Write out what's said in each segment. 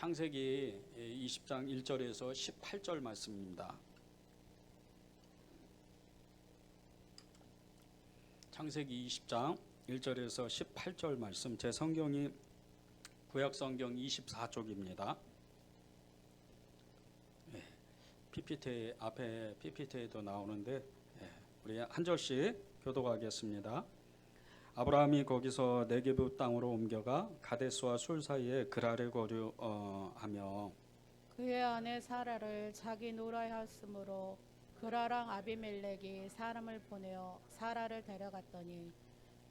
창세기 20장 1절에서 18절 말씀입니다. 창세기 20장 1절에서 18절 말씀, 제 성경이 구약성경 24쪽입니다. PPT 앞에 PPT에도 나오는데 우리 한 절씩 교독하겠습니다. 아브라함이 거기서 네게브 땅으로 옮겨가 가데스와 술 사이에 그랄에 거류하며 그의 아내 사라를 자기 노라하였으므로 그라랑 아비멜렉이 사람을 보내어 사라를 데려갔더니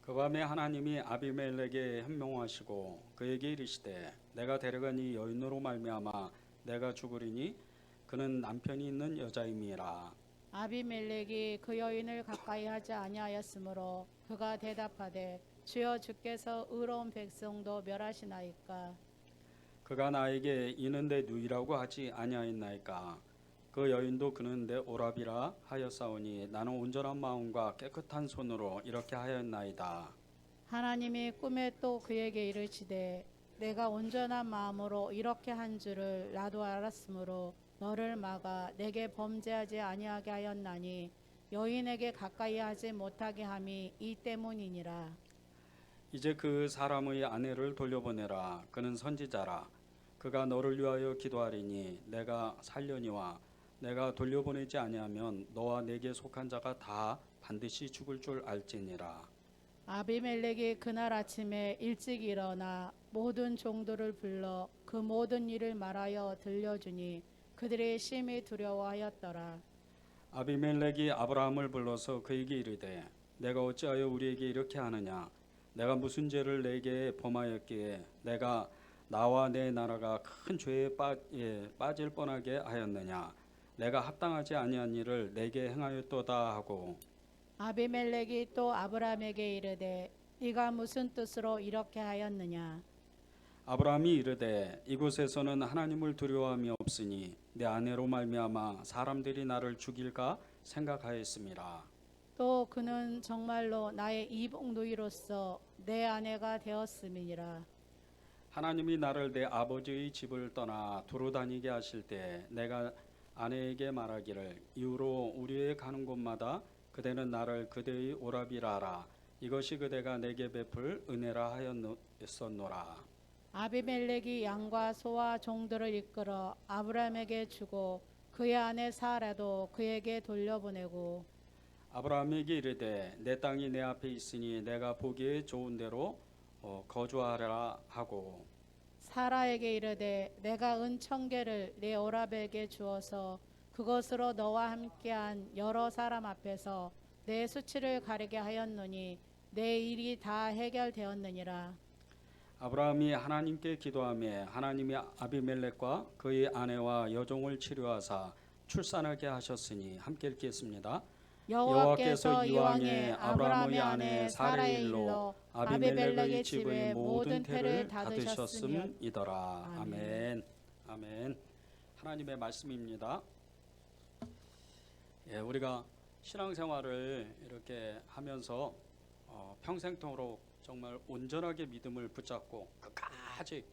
그 밤에 하나님이 아비멜렉에 현명하시고 그에게 이르시되 내가 데려간 이 여인으로 말미암아 내가 죽으리니 그는 남편이 있는 여자임이라. 아비멜렉이 그 여인을 가까이 하지 아니하였으므로 그가 대답하되 주여 주께서 의로운 백성도 멸하시나이까. 그가 나에게 이는 내 누이라고 하지 아니하였나이까. 그 여인도 그는 내 오라비라 하였사오니 나는 온전한 마음과 깨끗한 손으로 이렇게 하였나이다. 하나님이 꿈에 또 그에게 이르시되 내가 온전한 마음으로 이렇게 한 줄을 나도 알았으므로 너를 막아 내게 범죄하지 아니하게 하였나니 여인에게 가까이 하지 못하게 함이 이 때문이니라. 이제 그 사람의 아내를 돌려보내라. 그는 선지자라. 그가 너를 위하여 기도하리니 내가 살려니와 내가 돌려보내지 아니하면 너와 내게 속한 자가 다 반드시 죽을 줄 알지니라. 아비멜렉이 그날 아침에 일찍 일어나 모든 종들을 불러 그 모든 일을 말하여 들려주니 그들이 심히 두려워하였더라. 아비멜렉이 아브라함을 불러서 그에게 이르되 내가 어찌하여 우리에게 이렇게 하느냐. 내가 무슨 죄를 내게 범하였기에 내가 나와 내 나라가 큰 죄에 빠질 뻔하게 하였느냐. 내가 합당하지 아니한 일을 내게 행하였도다 하고 아비멜렉이 또 아브라함에게 이르되 네가 무슨 뜻으로 이렇게 하였느냐. 아브라함이 이르되 이곳에서는 하나님을 두려워함이 없으니 내 아내로 말미암아 사람들이 나를 죽일까 생각하였음이라. 또 그는 정말로 나의 이복 누이로서 내 아내가 되었음이니라. 하나님이 나를 내 아버지의 집을 떠나 두루 다니게 하실 때 내가 아내에게 말하기를 이후로 우리의 가는 곳마다 그대는 나를 그대의 오라비라 하라. 이것이 그대가 내게 베풀 은혜라 하였었노라. 아비멜렉이 양과 소와 종들을 이끌어 아브라함에게 주고 그의 아내 사라도 그에게 돌려보내고 아브라함에게 이르되 내 땅이 내 앞에 있으니 내가 보기에 좋은 대로 거주하라 하고 사라에게 이르되 내가 은 1000개를 내 오라벨에게 주어서 그것으로 너와 함께한 여러 사람 앞에서 내 수치를 가리게 하였노니 내 일이 다 해결되었느니라. 아브라함이 하나님께 기도하며 하나님이 아비멜렉과 그의 아내와 여종을 치료하사 출산하게 하셨으니 함께 읽겠습니다. 여호와께서 이왕에 아브라함의 아내 사라의 일로 아비멜렉의 집에 모든 태를 닫으셨으며 이더라. 아멘. 아멘. 하나님의 말씀입니다. 우리가 신앙생활을 이렇게 하면서 평생토록 정말 온전하게 믿음을 붙잡고 끝까지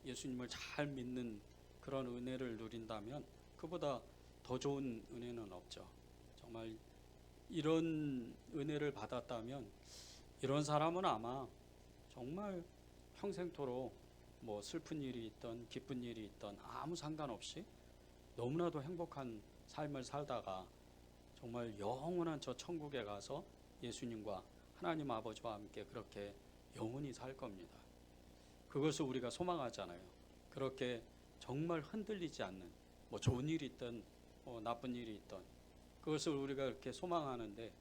예수님을 잘 믿는 그런 은혜를 누린다면 그보다 더 좋은 은혜는 없죠. 정말 이런 은혜를 받았다면 이런 사람은 아마 정말 평생토록 뭐 슬픈 일이 있던 기쁜 일이 있던 아무 상관없이 너무나도 행복한 삶을 살다가 정말 영원한 저 천국에 가서 예수님과 하나님 아버지와 함께 그렇게 영원히 살 겁니다. 그것을 우리가 소망하잖아요. 그렇게 정말 흔들리지 않는 뭐 좋은 일이 있든 나쁜 일이 있든 그것을 우리가 이렇게 소망하는데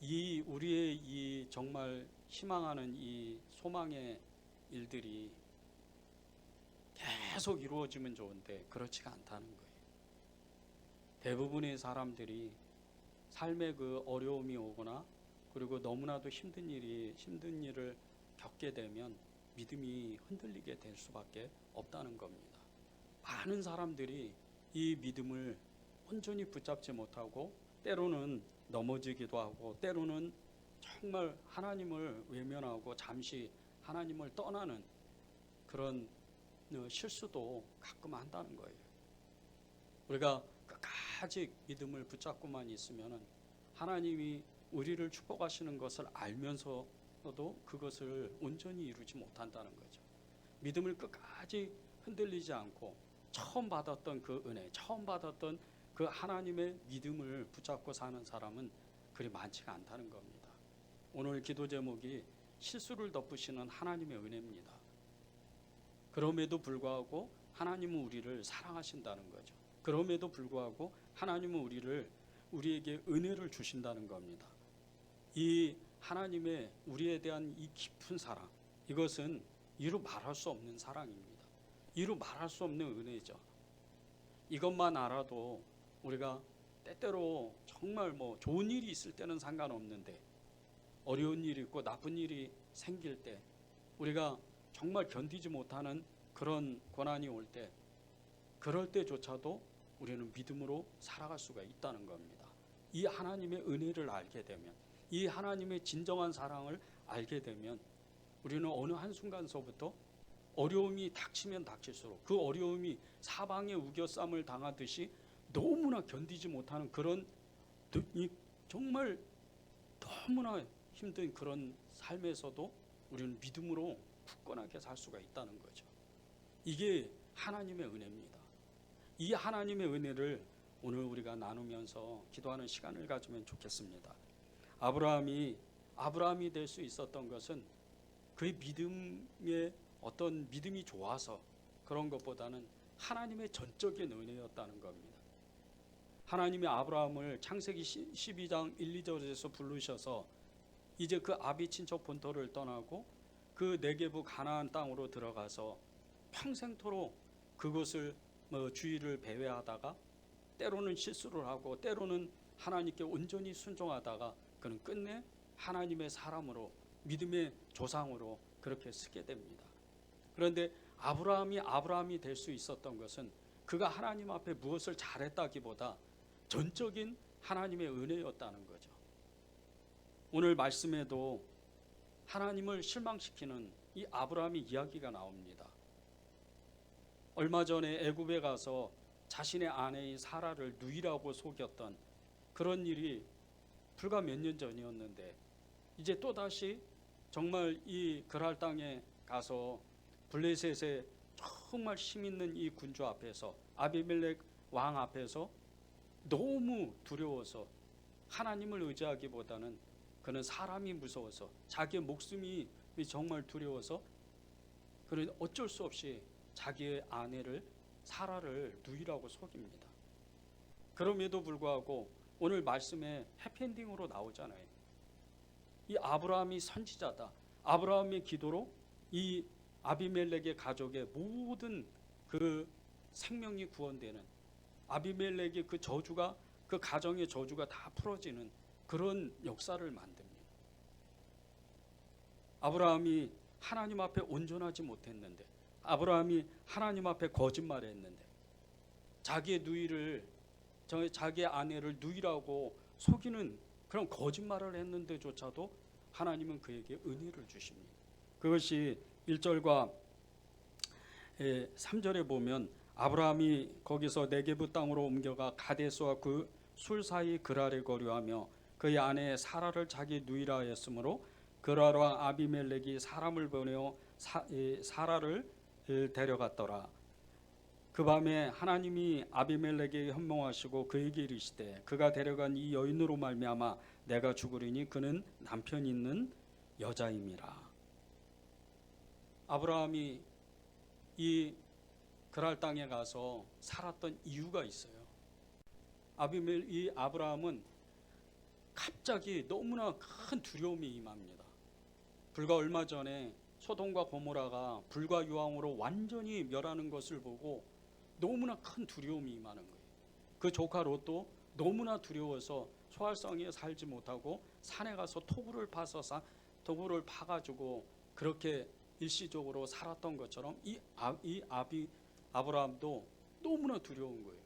우리의 이 정말 희망하는 이 소망의 일들이 계속 이루어지면 좋은데 그렇지가 않다는 거예요. 대부분의 사람들이 삶의 그 어려움이 오거나 그리고 너무나도 힘든 일을 겪게 되면 믿음이 흔들리게 될 수밖에 없다는 겁니다. 많은 사람들이 이 믿음을 온전히 붙잡지 못하고 때로는 넘어지기도 하고 때로는 정말 하나님을 외면하고 잠시 하나님을 떠나는 그런 실수도 가끔 한다는 거예요. 우리가 끝까지 믿음을 붙잡고만 있으면은 하나님이 우리를 축복하시는 것을 알면서도 그것을 온전히 이루지 못한다는 거죠. 믿음을 끝까지 흔들리지 않고 처음 받았던 그 은혜, 처음 받았던 그 하나님의 믿음을 붙잡고 사는 사람은 그리 많지가 않다는 겁니다. 오늘 기도 제목이 실수를 덮으시는 하나님의 은혜입니다. 그럼에도 불구하고 하나님은 우리를 사랑하신다는 거죠. 그럼에도 불구하고 하나님은 우리에게 은혜를 주신다는 겁니다. 이 하나님의 우리에 대한 이 깊은 사랑, 이것은 이루 말할 수 없는 사랑입니다. 이루 말할 수 없는 은혜죠. 이것만 알아도 우리가 때때로 정말 좋은 일이 있을 때는 상관없는데 어려운 일이 있고 나쁜 일이 생길 때 우리가 정말 견디지 못하는 그런 고난이 올 때, 그럴 때조차도 우리는 믿음으로 살아갈 수가 있다는 겁니다. 이 하나님의 은혜를 알게 되면, 이 하나님의 진정한 사랑을 알게 되면 우리는 어느 한순간서부터 어려움이 닥치면 닥칠수록 그 어려움이 사방에 우겨쌈을 당하듯이 너무나 견디지 못하는 그런 정말 너무나 힘든 그런 삶에서도 우리는 믿음으로 굳건하게 살 수가 있다는 거죠. 이게 하나님의 은혜입니다. 이 하나님의 은혜를 오늘 우리가 나누면서 기도하는 시간을 가지면 좋겠습니다. 아브라함이 될 수 있었던 것은 그의 믿음의 어떤 믿음이 좋아서 그런 것보다는 하나님의 전적인 은혜였다는 겁니다. 하나님이 아브라함을 창세기 12장 1, 2절에서 부르셔서 이제 그 아비 친척 본토를 떠나고 그 네게부 가나안 땅으로 들어가서 평생토록 그곳을 주의를 배회하다가 때로는 실수를 하고 때로는 하나님께 온전히 순종하다가 그는 끝내 하나님의 사람으로, 믿음의 조상으로 그렇게 쓰게 됩니다. 그런데 아브라함이 될 수 있었던 것은 그가 하나님 앞에 무엇을 잘했다기보다 전적인 하나님의 은혜였다는 거죠. 오늘 말씀에도 하나님을 실망시키는 이 아브라함의 이야기가 나옵니다. 얼마 전에 애굽에 가서 자신의 아내인 사라를 누이라고 속였던 그런 일이 불과 몇 년 전이었는데, 이제 또다시 정말 이 그랄 땅에 가서 블레셋의 정말 힘 있는 이 군주 앞에서, 아비멜렉 왕 앞에서 너무 두려워서 하나님을 의지하기보다는 그는 사람이 무서워서, 자기의 목숨이 정말 두려워서 그는 어쩔 수 없이 자기의 아내를 사라를 누이라고 속입니다. 그럼에도 불구하고 오늘 말씀에 해피엔딩으로 나오잖아요. 이 아브라함이 선지자다. 아브라함의 기도로 이 아비멜렉의 가족의 모든 그 생명이 구원되는, 아비멜렉의 그 저주가, 그 가정의 저주가 다 풀어지는 그런 역사를 만듭니다. 아브라함이 하나님 앞에 온전하지 못했는데, 아브라함이 하나님 앞에 거짓말했는데, 자기의 아내를 누이라고 속이는 그런 거짓말을 했는데조차도 하나님은 그에게 은혜를 주십니다. 그것이 1절과 3절에 보면 아브라함이 거기서 네게부 땅으로 옮겨가 가데스와 그 술 사이 그랄에 거류하며 그의 아내 사라를 자기 누이라 했으므로 그랄 왕 아비멜렉이 사람을 보내어 사라를 데려갔더라. 그 밤에 하나님이 아비멜렉에게 현몽하시고 그에게 이르시되 그가 데려간 이 여인으로 말미암아 내가 죽으리니 그는 남편 있는 여자임이라. 아브라함이 이 그랄 땅에 가서 살았던 이유가 있어요. 이 아브라함은 갑자기 너무나 큰 두려움이 임합니다. 불과 얼마 전에 소돔과 고모라가 불과 유황으로 완전히 멸하는 것을 보고 너무나 큰 두려움이 임하는 거예요. 그 조카 롯도 너무나 두려워서 소알성에 살지 못하고 산에 가서 토구를 파가지고 그렇게 일시적으로 살았던 것처럼 이 아브라함도 너무나 두려운 거예요.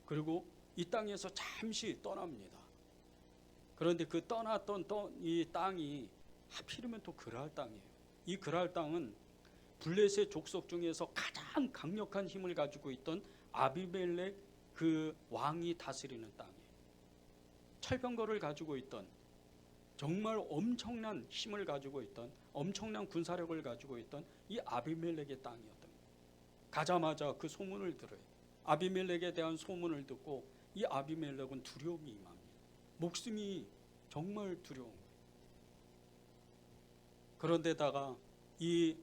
그리고 이 땅에서 잠시 떠납니다. 그런데 그 떠났던 이 땅이 하필이면 또 그랄 땅이에요. 이 그랄 땅은 블레셋 족속 중에서 가장 강력한 힘을 가지고 있던 아비멜렉 그 왕이 다스리는 땅이에요. 철병거를 가지고 있던, 정말 엄청난 힘을 가지고 있던, 엄청난 군사력을 가지고 있던 이 아비멜렉의 땅이었던 거예요. 가자마자 그 소문을 들어요. 아비멜렉에 대한 소문을 듣고 이 아비멜렉은 두려움이 임합니다. 목숨이 정말 두려운 거예요. 그런데다가 이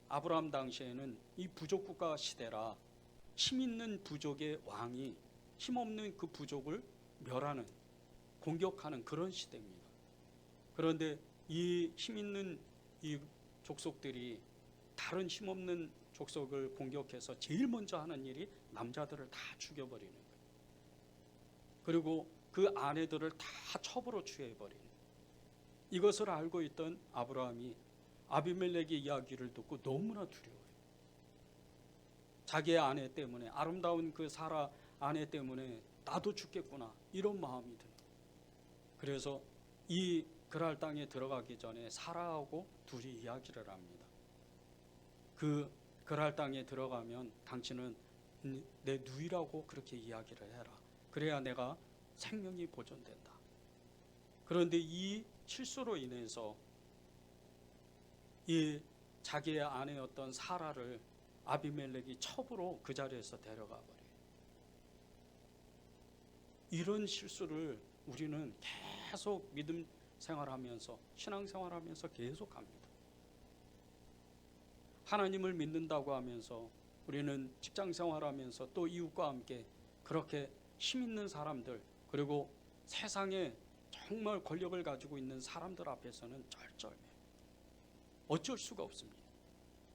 아브라함 당시에는 이 부족국가 시대라 힘 있는 부족의 왕이 힘없는 그 부족을 멸하는, 공격하는 그런 시대입니다. 그런데 이 힘 있는 이 족속들이 다른 힘없는 족속을 공격해서 제일 먼저 하는 일이 남자들을 다 죽여버리는 거예요. 그리고 그 아내들을 다 첩으로 취해버리는 거예요. 이것을 알고 있던 아브라함이 아비멜렉의 이야기를 듣고 너무나 두려워요. 자기의 아내 때문에, 아름다운 그 사라 아내 때문에 나도 죽겠구나, 이런 마음이 듭니다. 그래서 이 그랄 땅에 들어가기 전에 사라하고 둘이 이야기를 합니다. 그 그랄 땅에 들어가면 당신은 내 누이라고 그렇게 이야기를 해라. 그래야 내가 생명이 보존된다. 그런데 이 실수로 인해서 이 자기의 아내였던 사라를 아비멜렉이 첩으로 그 자리에서 데려가 버려요. 이런 실수를 우리는 계속 믿음 생활하면서, 신앙 생활하면서 계속합니다. 하나님을 믿는다고 하면서 우리는 직장 생활하면서 또 이웃과 함께 그렇게 힘 있는 사람들, 그리고 세상에 정말 권력을 가지고 있는 사람들 앞에서는 쩔쩔매요. 어쩔 수가 없습니다.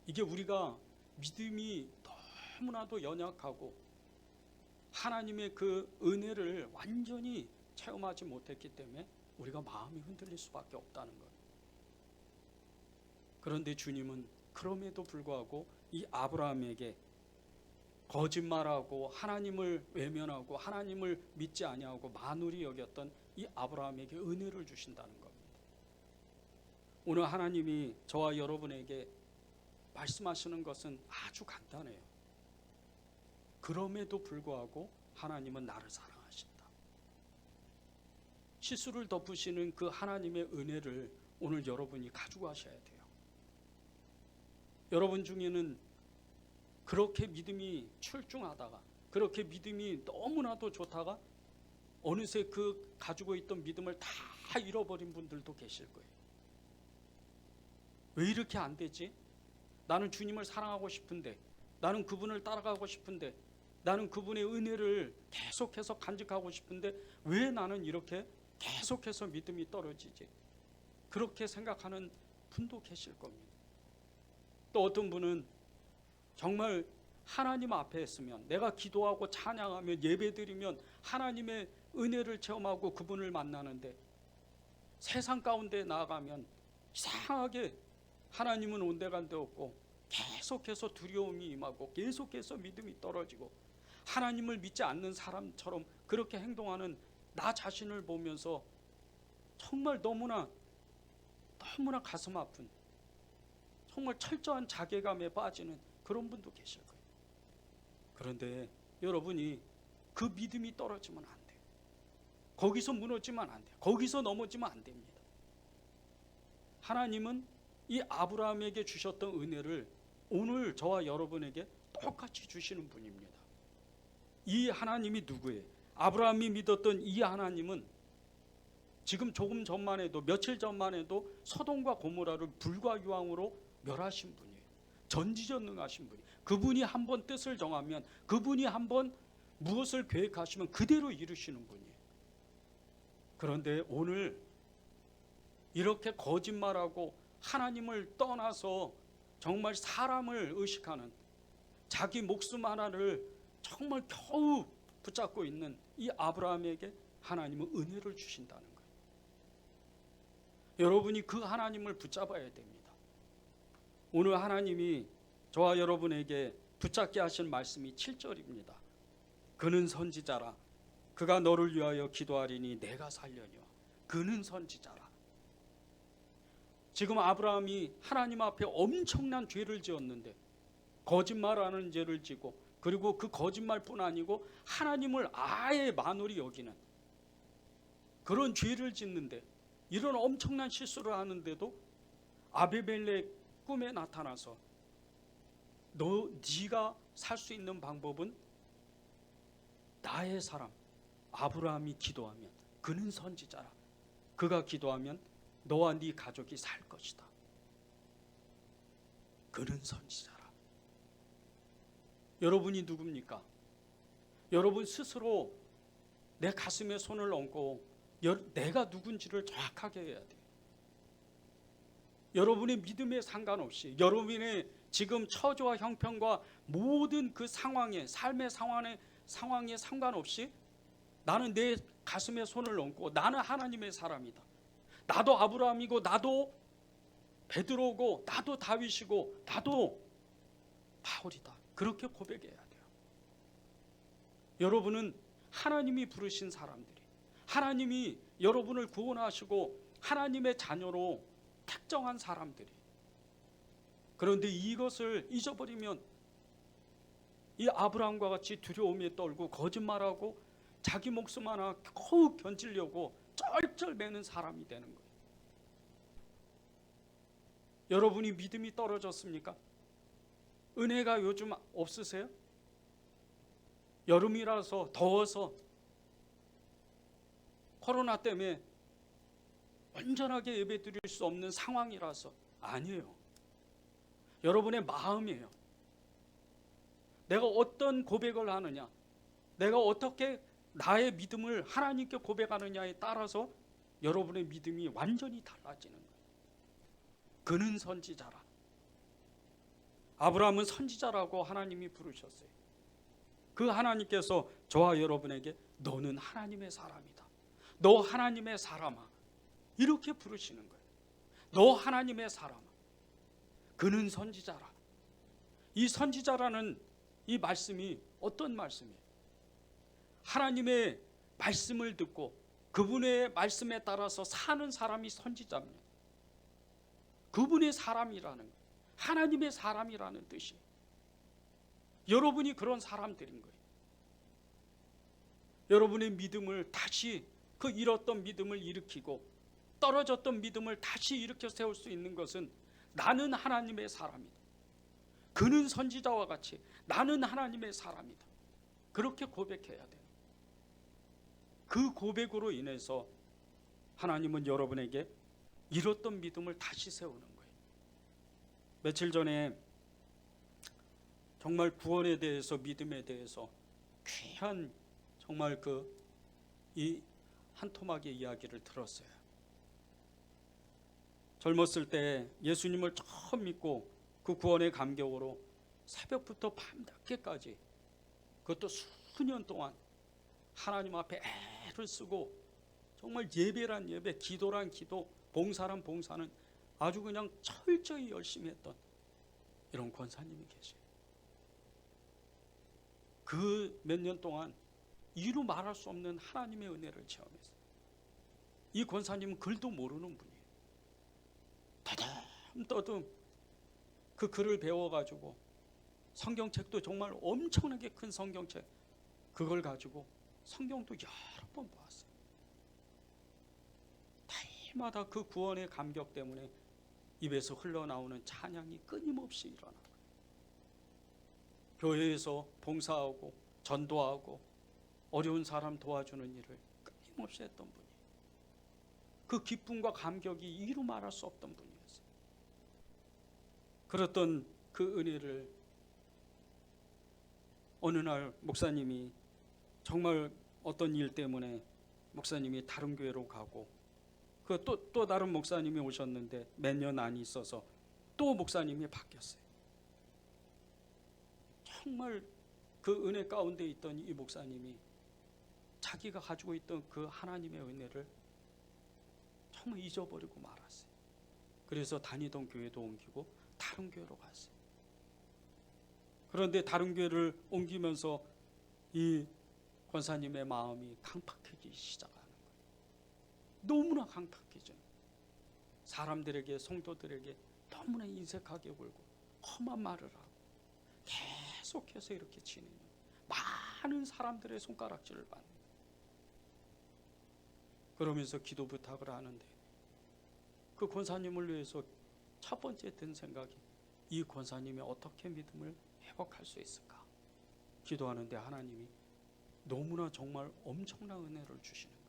이게 우리가 믿음이 너무나도 연약하고 하나님의 그 은혜를 완전히 체험하지 못했기 때문에 우리가 마음이 흔들릴 수밖에 없다는 거예요. 그런데 주님은 그럼에도 불구하고 이 아브라함에게 거짓말하고 하나님을 외면하고 하나님을 믿지 아니하고 만울이 여겼던 이 아브라함에게 은혜를 주신다는 겁니다. 오늘 하나님이 저와 여러분에게 말씀하시는 것은 아주 간단해요. 그럼에도 불구하고 하나님은 나를 사랑하신다. 실수를 덮으시는 그 하나님의 은혜를 오늘 여러분이 가지고 가셔야 돼요. 여러분 중에는 그렇게 믿음이 출중하다가, 그렇게 믿음이 너무나도 좋다가 어느새 그 가지고 있던 믿음을 다 잃어버린 분들도 계실 거예요. 왜 이렇게 안 되지? 나는 주님을 사랑하고 싶은데, 나는 그분을 따라가고 싶은데, 나는 그분의 은혜를 계속해서 간직하고 싶은데 왜 나는 이렇게 계속해서 믿음이 떨어지지? 그렇게 생각하는 분도 계실 겁니다. 또 어떤 분은 정말 하나님 앞에 있으면, 내가 기도하고 찬양하며 예배드리면 하나님의 은혜를 체험하고 그분을 만나는데 세상 가운데 나아가면 이상하게 하나님은 온데간데 없고 계속해서 두려움이 임하고 계속해서 믿음이 떨어지고 하나님을 믿지 않는 사람처럼 그렇게 행동하는 나 자신을 보면서 정말 너무나 가슴 아픈, 정말 철저한 자괴감에 빠지는 그런 분도 계실 거예요. 그런데 여러분이 그 믿음이 떨어지면 안 돼요. 거기서 무너지면 안 돼요. 거기서 넘어지면 안 됩니다. 하나님은 이 아브라함에게 주셨던 은혜를 오늘 저와 여러분에게 똑같이 주시는 분입니다. 이 하나님이 누구예요? 아브라함이 믿었던 이 하나님은 지금 조금 전만 해도, 며칠 전만 해도 소돔과 고모라를 불과 유황으로 멸하신 분이에요. 전지전능하신 분이에요. 그분이 한번 뜻을 정하면, 그분이 한번 무엇을 계획하시면 그대로 이루시는 분이에요. 그런데 오늘 이렇게 거짓말하고 하나님을 떠나서 정말 사람을 의식하는, 자기 목숨 하나를 정말 겨우 붙잡고 있는 이 아브라함에게 하나님은 은혜를 주신다는 거예요. 여러분이 그 하나님을 붙잡아야 됩니다. 오늘 하나님이 저와 여러분에게 붙잡게 하신 말씀이 7절입니다. 그는 선지자라. 그가 너를 위하여 기도하리니 내가 살려니와. 그는 선지자라. 지금 아브라함이 하나님 앞에 엄청난 죄를 지었는데, 거짓말하는 죄를 지고, 그리고 그 거짓말뿐 아니고 하나님을 아예 만홀히 여기는 그런 죄를 짓는데, 이런 엄청난 실수를 하는데도 아비멜렉 꿈에 나타나서 네가 살 수 있는 방법은 나의 사람 아브라함이 기도하면, 그는 선지자라, 그가 기도하면 너와 네 가족이 살 것이다. 그는 선지자라. 여러분이 누굽니까? 여러분 스스로 내 가슴에 손을 얹고 내가 누군지를 정확하게 해야 돼요. 여러분의 믿음에 상관없이, 여러분의 지금 처조와 형편과 모든 그 상황에, 삶의 상황에 상관없이 나는 내 가슴에 손을 얹고 나는 하나님의 사람이다. 나도 아브라함이고, 나도 베드로고, 나도 다윗이고, 나도 바울이다. 그렇게 고백해야 돼요. 여러분은 하나님이 부르신 사람들이, 하나님이 여러분을 구원하시고 하나님의 자녀로 택정한 사람들이, 그런데 이것을 잊어버리면 이 아브라함과 같이 두려움에 떨고 거짓말하고 자기 목숨 하나 거욱 견지려고 쩔쩔매는 사람이 되는 거예요. 여러분이 믿음이 떨어졌습니까? 은혜가 요즘 없으세요? 여름이라서 더워서, 코로나 때문에 온전하게 예배드릴 수 없는 상황이라서? 아니에요. 여러분의 마음이에요. 내가 어떤 고백을 하느냐, 내가 어떻게 나의 믿음을 하나님께 고백하느냐에 따라서 여러분의 믿음이 완전히 달라지는 거예요. 그는 선지자라. 아브라함은 선지자라고 하나님이 부르셨어요. 그 하나님께서 저와 여러분에게 너는 하나님의 사람이다, 너 하나님의 사람아, 이렇게 부르시는 거예요. 너 하나님의 사람아, 그는 선지자라. 이 선지자라는 이 말씀이 어떤 말씀이에요? 하나님의 말씀을 듣고 그분의 말씀에 따라서 사는 사람이 선지자입니다. 그분의 사람이라는 거예요. 하나님의 사람이라는 뜻이에요. 여러분이 그런 사람들인 거예요. 여러분의 믿음을 다시, 그 잃었던 믿음을 일으키고 떨어졌던 믿음을 다시 일으켜 세울 수 있는 것은 나는 하나님의 사람이다, 그는 선지자와 같이 나는 하나님의 사람이다, 그렇게 고백해야 돼요. 그 고백으로 인해서 하나님은 여러분에게 잃었던 믿음을 다시 세우는 거예요. 며칠 전에 정말 구원에 대해서, 믿음에 대해서 귀한 정말 이 한 토막의 이야기를 들었어요. 젊었을 때 예수님을 처음 믿고 그 구원의 감격으로 새벽부터 밤늦게까지, 그것도 수년 동안 하나님 앞에 애를 쓰고 정말 예배란 예배, 기도란 기도, 봉사란 봉사는 아주 그냥 철저히 열심히 했던 이런 권사님이 계세요. 그 몇 년 동안 이루 말할 수 없는 하나님의 은혜를 체험했어요. 이 권사님은 글도 모르는 분이에요. 떠듬떠듬 그 글을 배워가지고 성경책도 정말 엄청나게 큰 성경책, 그걸 가지고 성경도 여러 번 보았어요. 날마다 그 구원의 감격 때문에 입에서 흘러나오는 찬양이 끊임없이 일어나고, 교회에서 봉사하고 전도하고 어려운 사람 도와주는 일을 끊임없이 했던 분이, 그 기쁨과 감격이 이루 말할 수 없던 분이었어요. 그랬던 그 은혜를 어느 날 목사님이 정말 어떤 일 때문에 목사님이 다른 교회로 가고, 그 또 다른 목사님이 오셨는데 몇 년 안 있어서 또 목사님이 바뀌었어요. 정말 그 은혜 가운데 있던 이 목사님이 자기가 가지고 있던 그 하나님의 은혜를 정말 잊어버리고 말았어요. 그래서 다니던 교회도 옮기고 다른 교회로 갔어요. 그런데 다른 교회를 옮기면서 이 권사님의 마음이 강팍해지기 시작하는 거예요. 너무나 강팍해져요. 사람들에게, 성도들에게 너무나 인색하게 굴고 험한 말을 하고 계속해서 이렇게 지내면 많은 사람들의 손가락질을 받는, 그러면서 기도 부탁을 하는데 그 권사님을 위해서 첫 번째 든 생각이 이 권사님이 어떻게 믿음을 회복할 수 있을까 기도하는데 하나님이 너무나 정말 엄청난 은혜를 주시는 거예요.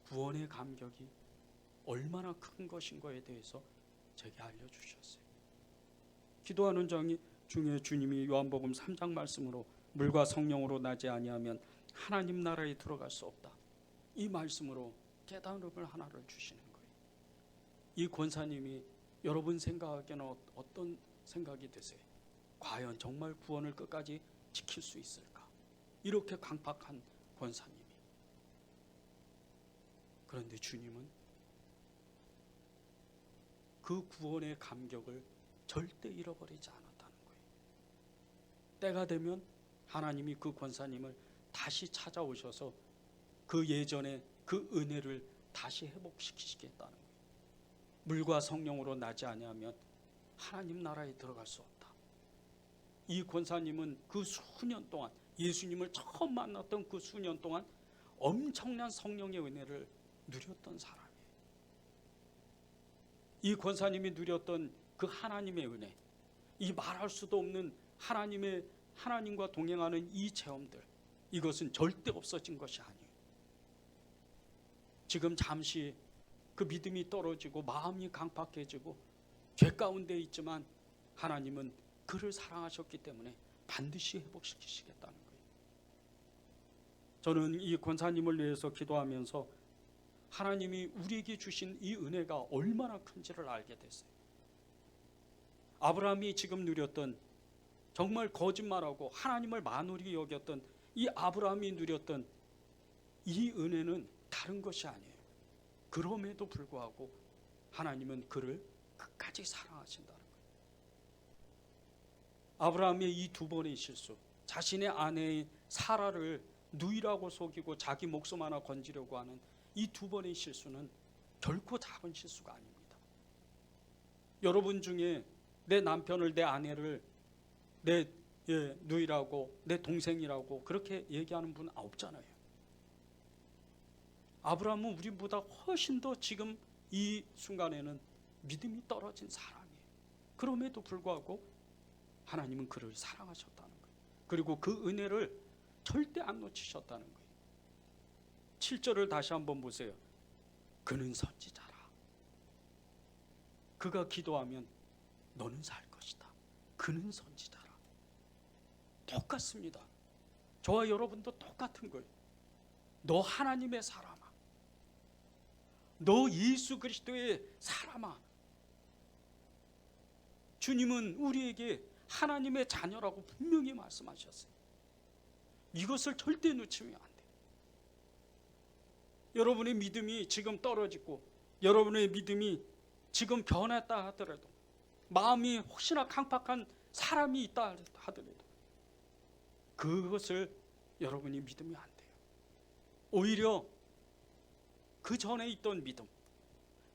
구원의 감격이 얼마나 큰 것인 거에 대해서 제게 알려주셨어요. 기도하는 중에 주님이 요한복음 3장 말씀으로 물과 성령으로 나지 아니하면 하나님 나라에 들어갈 수 없다, 이 말씀으로 깨달음을 하나를 주시는 거예요. 이 권사님이 여러분 생각하기에는 어떤 생각이 드세요? 과연 정말 구원을 끝까지 지킬 수 있을까? 이렇게 강팍한 권사님이. 그런데 주님은 그 구원의 감격을 절대 잃어버리지 않았다는 거예요. 때가 되면 하나님이 그 권사님을 다시 찾아오셔서 그 예전의 그 은혜를 다시 회복시키시겠다는 거예요. 물과 성령으로 나지 아니하면 하나님 나라에 들어갈 수 없다. 이 권사님은 그 수년 동안, 예수님을 처음 만났던 그 수년 동안 엄청난 성령의 은혜를 누렸던 사람이에요. 이 권사님이 누렸던 그 하나님의 은혜, 이 말할 수도 없는 하나님과 동행하는 이 체험들, 이것은 절대 없어진 것이 아니에요. 지금 잠시 그 믿음이 떨어지고 마음이 강팍해지고 죄 가운데 있지만 하나님은 그를 사랑하셨기 때문에 반드시 회복시키시겠다는 거예요. 저는 이 권사님을 위해서 기도하면서 하나님이 우리에게 주신 이 은혜가 얼마나 큰지를 알게 됐어요. 아브라함이 지금 누렸던, 정말 거짓말하고 하나님을 만홀히 여겼던 이 아브라함이 누렸던 이 은혜는 다른 것이 아니에요. 그럼에도 불구하고 하나님은 그를 끝까지 사랑하신다는 거예요. 아브라함의 이 두 번의 실수, 자신의 아내의 사라를 누이라고 속이고 자기 목숨 하나 건지려고 하는 이 두 번의 실수는 결코 작은 실수가 아닙니다. 여러분 중에 내 남편을, 내 아내를 내 누이라고, 내 동생이라고 그렇게 얘기하는 분 없잖아요. 아브라함은 우리보다 훨씬 더 지금 이 순간에는 믿음이 떨어진 사람이에요. 그럼에도 불구하고 하나님은 그를 사랑하셨다는 거예요. 그리고 그 은혜를 절대 안 놓치셨다는 거예요. 7절을 다시 한번 보세요. 그는 선지자라. 그가 기도하면 너는 살 것이다. 그는 선지자라. 똑같습니다. 저와 여러분도 똑같은 거예요. 너 하나님의 사람아, 너 예수 그리스도의 사람아, 주님은 우리에게 하나님의 자녀라고 분명히 말씀하셨어요. 이것을 절대 놓치면 안 돼요. 여러분의 믿음이 지금 떨어지고 여러분의 믿음이 지금 변했다 하더라도, 마음이 혹시나 강팍한 사람이 있다 하더라도 그것을 여러분이 믿으면 안 돼요. 오히려 그 전에 있던 믿음,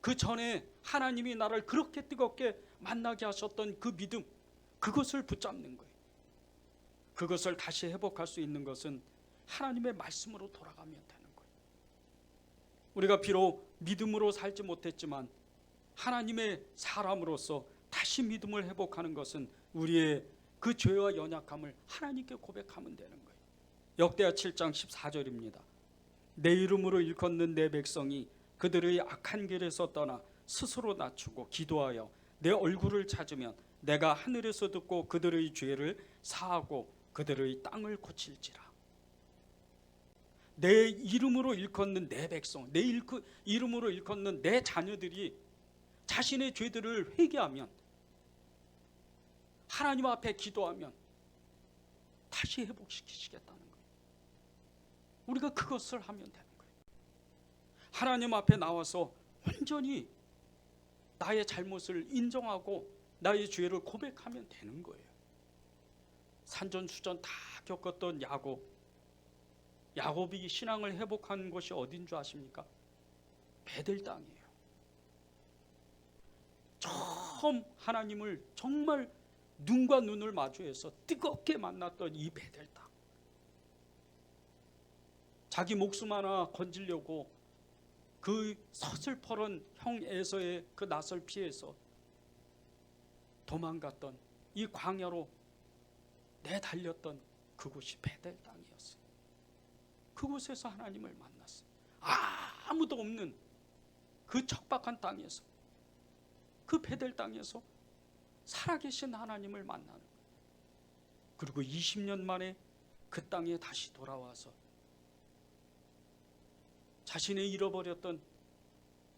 그 전에 하나님이 나를 그렇게 뜨겁게 만나게 하셨던 그 믿음, 그것을 붙잡는 거예요. 그것을 다시 회복할 수 있는 것은 하나님의 말씀으로 돌아가면 되는 거예요. 우리가 비록 믿음으로 살지 못했지만 하나님의 사람으로서 다시 믿음을 회복하는 것은 우리의 그 죄와 연약함을 하나님께 고백하면 되는 거예요. 역대하 7장 14절입니다. 내 이름으로 일컫는 내 백성이 그들의 악한 길에서 떠나 스스로 낮추고 기도하여 내 얼굴을 찾으면 내가 하늘에서 듣고 그들의 죄를 사하고 그들의 땅을 고칠지라. 내 이름으로 일컫는 내 백성, 내 이름으로 일컫는 내 자녀들이 자신의 죄들을 회개하면, 하나님 앞에 기도하면 다시 회복시키시겠다는 거예요. 우리가 그것을 하면 되는 거예요. 하나님 앞에 나와서 완전히 나의 잘못을 인정하고 나의 죄를 고백하면 되는 거예요. 산전수전 다 겪었던 야곱이 신앙을 회복한 곳이 어딘 줄 아십니까? 베델 땅이에요. 처음 하나님을 정말 눈과 눈을 마주해서 뜨겁게 만났던 이 베델 땅, 자기 목숨 하나 건지려고 그 서슬퍼런 형 에서의 그 낯을 피해서 도망갔던 이 광야로 내달렸던 그곳이 베델 땅이었어요. 그곳에서 하나님을 만났어요. 아무도 없는 그 척박한 땅에서, 그 베델 땅에서 살아계신 하나님을 만나는 거예요. 그리고 20년 만에 그 땅에 다시 돌아와서 자신의 잃어버렸던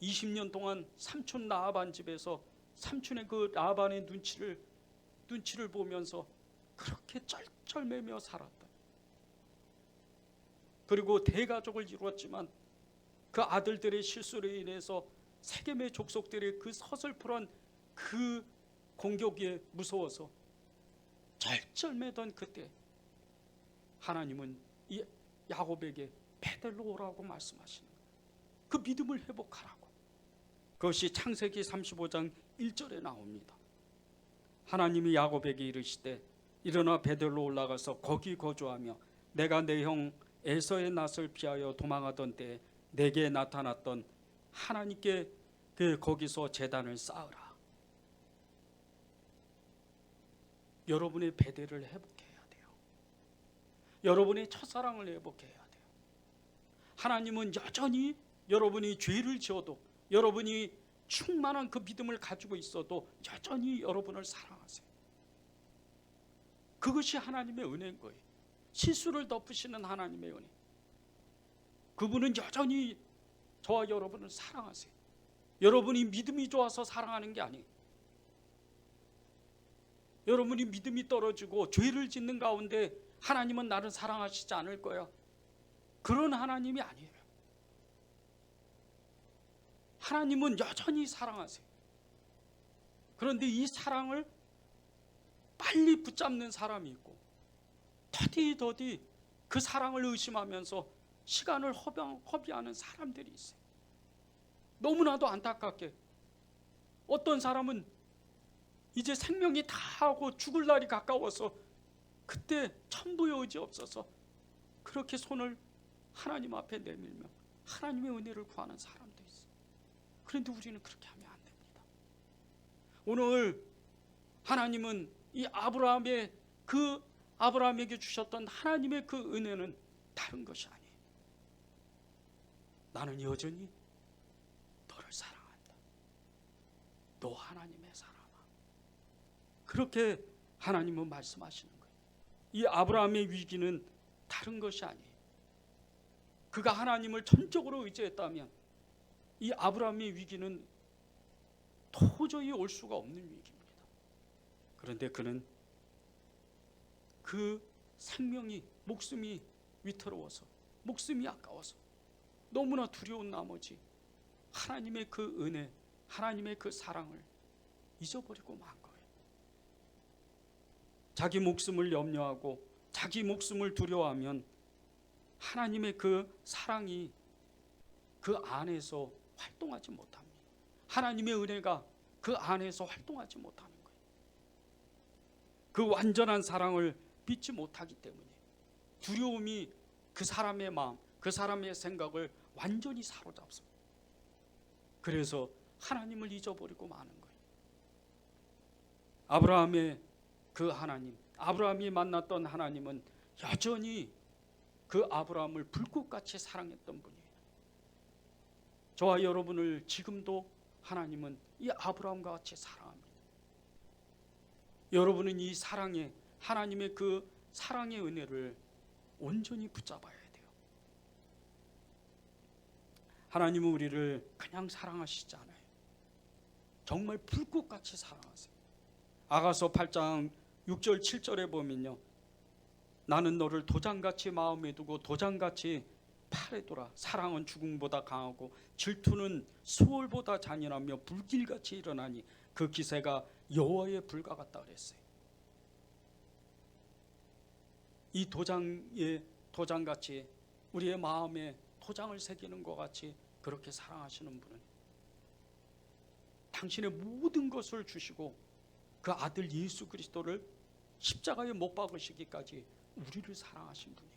20년 동안 삼촌 라반 집에서 삼촌의 그 라반의 눈치를 보면서 그렇게 쩔쩔매며 살았다. 그리고 대가족을 이루었지만 그 아들들의 실수로 인해서 세겜의 족속들의 그 서슬프런 그 공격에 무서워서 쩔쩔매던 그때 하나님은 이 야곱에게 베델로 오라고 말씀하시는 거예요. 그 믿음을 회복하라고. 그것이 창세기 35장 1절에 나옵니다. 하나님이 야곱에게 이르시되 일어나 베델로 올라가서 거기 거주하며 내가 내 형 에서의 낯을 피하여 도망하던 때에 내게 나타났던 하나님께 거기서 제단을 쌓으라. 여러분의 베델을 회복해야 돼요. 여러분의 첫사랑을 회복해야 돼요. 하나님은 여전히 여러분이 죄를 지어도, 여러분이 충만한 그 믿음을 가지고 있어도 여전히 여러분을 사랑하세요. 그것이 하나님의 은혜인 거예요. 실수를 덮으시는 하나님의 은혜. 그분은 여전히 저와 여러분을 사랑하세요. 여러분이 믿음이 좋아서 사랑하는 게 아니에요. 여러분이 믿음이 떨어지고 죄를 짓는 가운데 하나님은 나를 사랑하시지 않을 거야, 그런 하나님이 아니에요. 하나님은 여전히 사랑하세요. 그런데 이 사랑을 빨리 붙잡는 사람이 있고 더디 그 사랑을 의심하면서 시간을 허비하는 사람들이 있어요. 너무나도 안타깝게 어떤 사람은 이제 생명이 다 하고 죽을 날이 가까워서 그때 천부의 의지 없어서 그렇게 손을 하나님 앞에 내밀며 하나님의 은혜를 구하는 사람도 있어요. 그런데 우리는 그렇게 하면 안 됩니다. 오늘 하나님은 이 아브라함에게 주셨던 하나님의 그 은혜는 다른 것이 아니에요. 나는 여전히 너를 사랑한다. 너 하나님의 사람아. 그렇게 하나님은 말씀하시는 거예요. 이 아브라함의 위기는 다른 것이 아니에요. 그가 하나님을 전적으로 의지했다면 이 아브라함의 위기는 도저히 올 수가 없는 위기입니다. 그런데 그는 그 생명이, 목숨이 위태로워서, 목숨이 아까워서 너무나 두려운 나머지 하나님의 그 은혜, 하나님의 그 사랑을 잊어버리고 만 거예요. 자기 목숨을 염려하고 자기 목숨을 두려워하면 하나님의 그 사랑이 그 안에서 활동하지 못합니다. 하나님의 은혜가 그 안에서 활동하지 못하는 거예요. 그 완전한 사랑을 믿지 못하기 때문에 두려움이 그 사람의 마음, 그 사람의 생각을 완전히 사로잡습니다. 그래서 하나님을 잊어버리고 마는 거예요. 아브라함의 그 하나님, 아브라함이 만났던 하나님은 여전히 그 아브라함을 불꽃같이 사랑했던 분이에요. 저와 여러분을 지금도 하나님은 이 아브라함과 같이 사랑합니다. 여러분은 이 사랑에, 하나님의 그 사랑의 은혜를 온전히 붙잡아야 돼요. 하나님은 우리를 그냥 사랑하시지 않아요. 정말 불꽃같이 사랑하세요. 아가서 8장 6절 7절에 보면요, 나는 너를 도장같이 마음에 두고 도장같이 팔에 둬라. 사랑은 죽음보다 강하고 질투는 수월보다 잔인하며 불길같이 일어나니 그 기세가 여호와의 불과 같다 그랬어요. 이 도장같이 우리의 마음에 도장을 새기는 것 같이 그렇게 사랑하시는 분은 당신의 모든 것을 주시고 그 아들 예수 그리스도를 십자가에 못 박으시기까지 우리를 사랑하신 분이에요.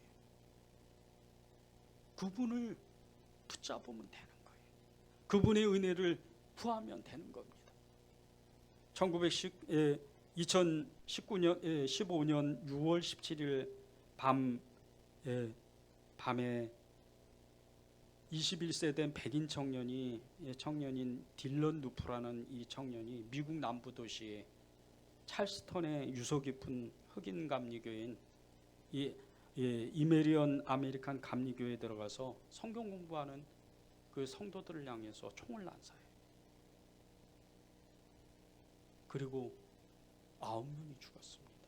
그분을 붙잡으면 되는 거예요. 그분의 은혜를 구하면 되는 겁니다. 2019년 15년 6월 17일 밤에 21세 된 백인 청년인 딜런 누프라는 이 청년이 미국 남부 도시 찰스턴의 유서 깊은 흑인 감리교인 이메리언 아메리칸 감리교회에 들어가서 성경 공부하는 그 성도들을 향해서 총을 난사해요. 그리고 9명이 죽었습니다.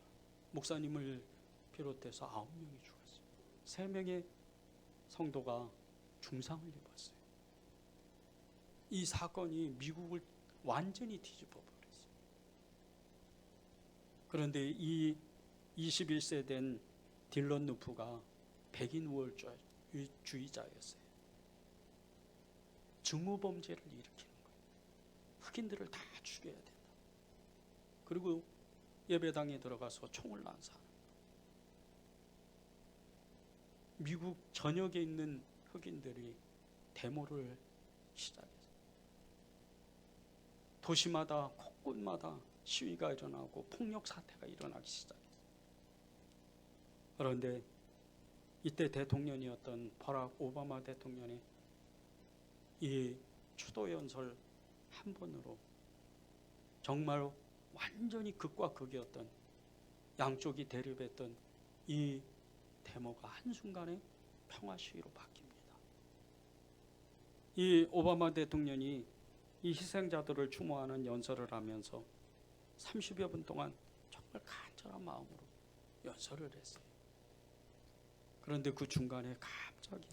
목사님을 비롯해서 9명이 죽었어요. 3명의 성도가 중상을 입었어요. 이 사건이 미국을 완전히 뒤집어 버렸어요. 그런데 이 21세 된 딜런 누프가 백인 우월주의자였어요. 증오범죄를 일으키는 거예요. 흑인들을 다 죽여야 된다. 그리고 예배당에 들어가서 총을 난사하는 거예요. 미국 전역에 있는 흑인들이 데모를 시작했어요. 도시마다 곳곳마다 시위가 일어나고 폭력 사태가 일어나기 시작했어요. 그런데 이때 대통령이었던 버락 오바마 대통령이 이 추도 연설 한 번으로 정말 완전히 극과 극이었던 양쪽이 대립했던 이 데모가 한순간에 평화 시위로 바뀝니다. 이 오바마 대통령이 이 희생자들을 추모하는 연설을 하면서 30여 분 동안 정말 간절한 마음으로 연설을 했어요. 그런데 그 중간에 갑자기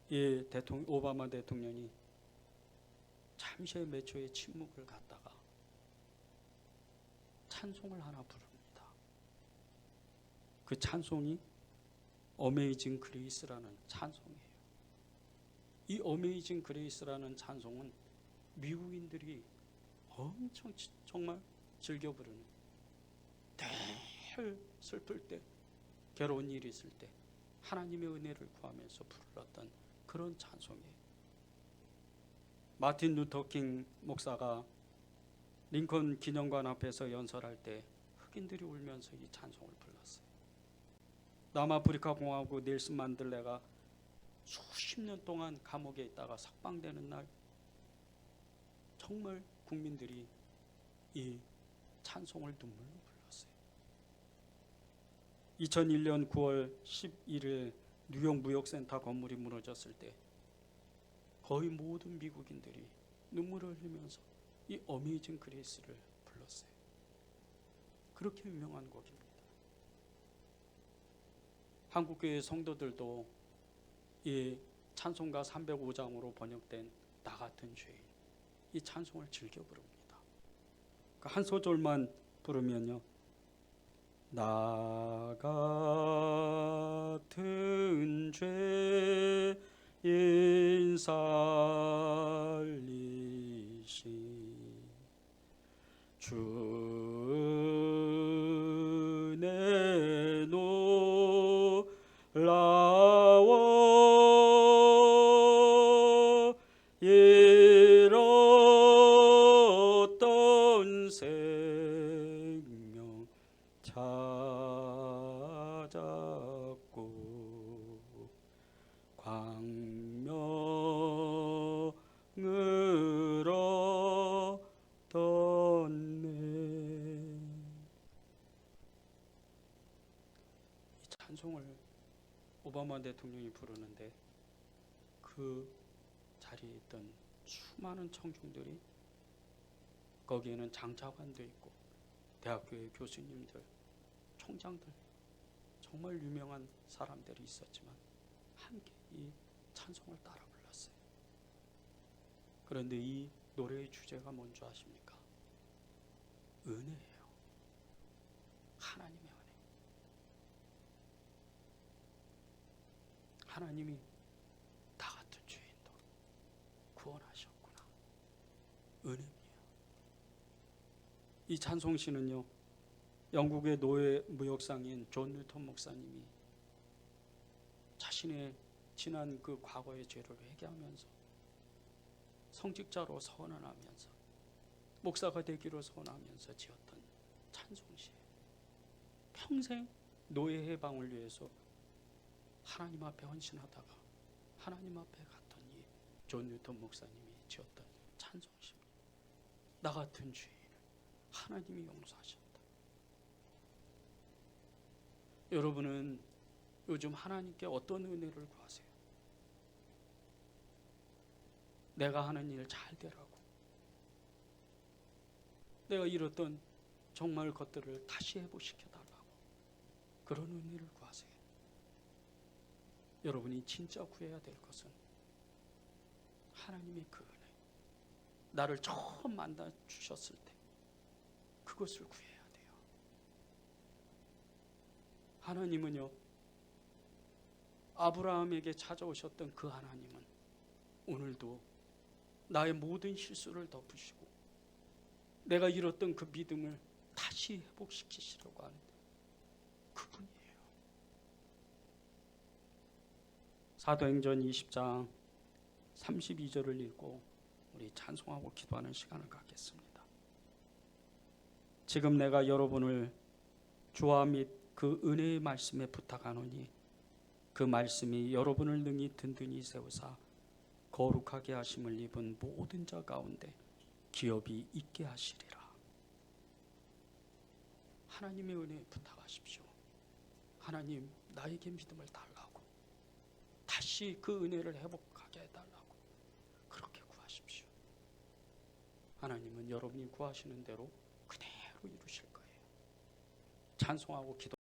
이 오바마 대통령이 잠시의 몇 초의 침묵을 갖다가 찬송을 하나 부릅니다. 그 찬송이 어메이징 그레이스라는 찬송이에요. 이 어메이징 그레이스라는 찬송은 미국인들이 엄청 정말 즐겨 부르는, 늘 슬플 때, 괴로운 일이 있을 때 하나님의 은혜를 구하면서 불렀던 그런 찬송이에요. 마틴 루터 킹 목사가 링컨 기념관 앞에서 연설할 때 흑인들이 울면서 이 찬송을 불렀어요. 남아프리카 공화국 넬슨 만델라가 수십 년 동안 감옥에 있다가 석방되는 날 정말 국민들이 이 찬송을 눈물로 불렀어요. 2001년 9월 11일 뉴욕 무역센터 건물이 무너졌을 때 거의 모든 미국인들이 눈물을 흘리면서 이 어메이징 그레이스를 불렀어요. 그렇게 유명한 곡입니다. 한국교회 성도들도 이 찬송가 305장으로 번역된 나 같은 죄인, 이 찬송을 즐겨 부릅니다. 한 소절만 부르면요, 나 같은 죄인 살리신 주 은혜 놀라워 잃었던 생명 찾았고 광명을 얻었네. 이 찬송을 오바마 대통령이 부르는데 그 자리에 있던 수많은 청중들이, 거기에는 장차관도 있고 대학교의 교수님들, 총장들, 정말 유명한 사람들이 있었지만 함께 이 찬송을 따라 불렀어요. 그런데 이 노래의 주제가 뭔지 아십니까? 은혜예요. 하나님의 은혜. 하나님이 나 같은 죄인도 구원하셨구나. 은혜를 이 찬송시는요, 영국의 노예 무역상인 존 뉴턴 목사님이 자신의 지난 그 과거의 죄를 회개하면서 성직자로 선언하면서 목사가 되기로 선언하면서 지었던 찬송시예요. 평생 노예 해방을 위해서 하나님 앞에 헌신하다가 하나님 앞에 갔던 이 존 뉴턴 목사님이 지었던 찬송시입니다. 나 같은 죄인을 하나님이 용서하셨다. 여러분은 요즘 하나님께 어떤 은혜를 구하세요? 내가 하는 일 잘 되라고, 내가 잃었던 정말 것들을 다시 회복시켜달라고, 그런 은혜를 구하세요. 여러분이 진짜 구해야 될 것은 하나님의 그 은혜, 나를 처음 만나 주셨을 때 그것을 구해야 돼요. 하나님은요, 아브라함에게 찾아오셨던 그 하나님은 오늘도 나의 모든 실수를 덮으시고 내가 잃었던 그 믿음을 다시 회복시키시려고 하는 그분이에요. 사도행전 20장 32절을 읽고 우리 찬송하고 기도하는 시간을 갖겠습니다. 지금 내가 여러분을 주와 및 그 은혜의 말씀에 부탁하노니 그 말씀이 여러분을 능히 든든히 세우사 거룩하게 하심을 입은 모든 자 가운데 기업이 있게 하시리라. 하나님의 은혜에 부탁하십시오. 하나님, 나에게 믿음을 달라고, 다시 그 은혜를 회복하게 해달라고 그렇게 구하십시오. 하나님은 여러분이 구하시는 대로 그대로 이루실 거예요. 찬송하고 기도